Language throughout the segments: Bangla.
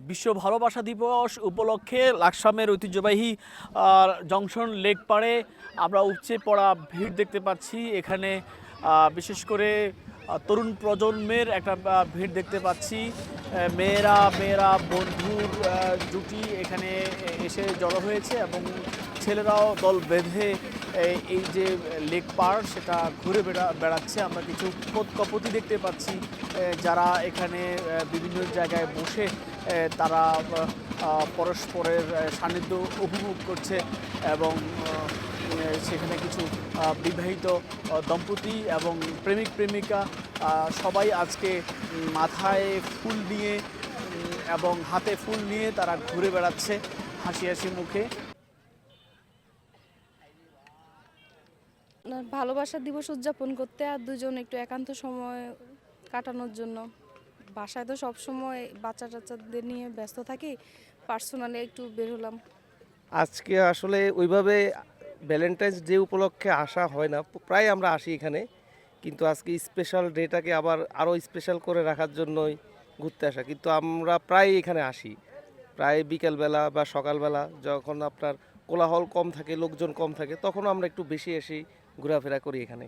বিশ্ব ভালোবাসা দিবস উপলক্ষে লাকসামের ঐতিহ্যবাহী জংশন লেক পাড়ে আমরা উপচে পড়া ভিড় দেখতে পাচ্ছি। এখানে বিশেষ করে তরুণ প্রজন্মের একটা ভিড় দেখতে পাচ্ছি। মেয়েরা বন্ধুর জুটি এখানে এসে জড়ো হয়েছে এবং ছেলেরাও দল বেঁধে এই যে লেক পাড় সেটা ঘুরে বেড়াচ্ছে। আমরা কিছু কপতি দেখতে পাচ্ছি যারা এখানে বিভিন্ন জায়গায় বসে তারা পরস্পরের সান্নিধ্য উপভোগ করছে এবং সেখানে কিছু বিবাহিত দম্পতি এবং প্রেমিক প্রেমিকা সবাই আজকে মাথায় ফুল নিয়ে এবং হাতে ফুল নিয়ে তারা ঘুরে বেড়াচ্ছে হাসি হাসি মুখে। ভালোবাসা দিবস উদযাপন করতে আর দুজন একটু একান্ত সময় কাটানোর জন্য। বাসায় তো সবসময় বাচ্চা টাচ্চাদের নিয়ে ব্যস্ত থাকি, পার্সোনালি একটু বের হলাম। আজকে আসলে ওইভাবে ভ্যালেন্টাইন্স ডে উপলক্ষে আসা হয় না, প্রায় আমরা আসি এখানে, কিন্তু আজকে স্পেশাল ডেটাকে আবার আরও স্পেশাল করে রাখার জন্যই ঘুরতে আসা। কিন্তু আমরা প্রায় এখানে আসি, প্রায় বিকেলবেলা বা সকালবেলা যখন আপনার কোলাহল কম থাকে, লোকজন কম থাকে, তখনও আমরা একটু বেশি এসে ঘোরাফেরা করি এখানে।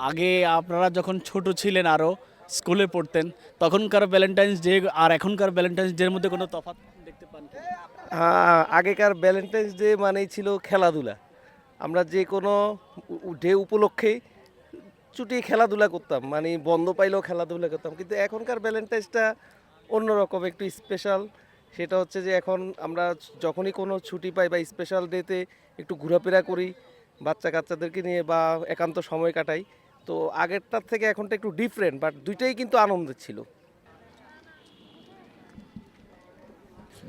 আগে আপনারা যখন ছোট ছিলেন আরও স্কুলে পড়তেন তখনকার ভ্যালেন্টাইন্স ডে আর এখনকার ভ্যালেন্টাইন্স ডের মধ্যে কোনো তফাৎ দেখতে পান কি? আগেকার ভ্যালেন্টাইন্স ডে মানেই ছিল খেলাধুলা। আমরা যে কোনো ডে উপলক্ষেই ছুটি খেলাধুলা করতাম, মানে বন্ধ পাইলেও খেলাধুলা করতাম। কিন্তু এখনকার ভ্যালেন্টাইন্সটা অন্যরকম, একটু স্পেশাল। সেটা হচ্ছে যে এখন আমরা যখনই কোনো ছুটি পাই বা স্পেশাল ডেতে একটু ঘোরাফেরা করি বাচ্চা কাচ্চাদেরকে নিয়ে বা একান্ত সময় কাটাই। তো আগেরটার থেকে এখনটা একটু ডিফারেন্ট, বাট দুইটাই কিন্তু আনন্দের ছিল।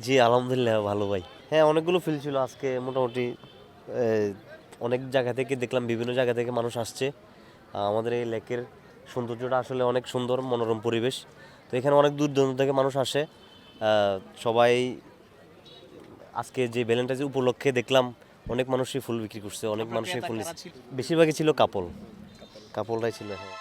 জি আলহামদুলিল্লাহ ভালো ভাই। হ্যাঁ, অনেকগুলো ফিল ছিল আজকে। মোটামুটি অনেক জায়গা থেকে দেখলাম, বিভিন্ন জায়গা থেকে মানুষ আসছে। আমাদের এই লেকের সৌন্দর্যটা আসলে অনেক সুন্দর, মনোরম পরিবেশ। তো এখানে অনেক দূর দূরান্ত থেকে মানুষ আসে। সবাই আজকে যে ভ্যালেন্টাইন্স উপলক্ষে দেখলাম অনেক মানুষই ফুল বিক্রি করছে, অনেক মানুষই ফুল, বেশিরভাগই ছিল কাপলরাই ছিল। হ্যাঁ।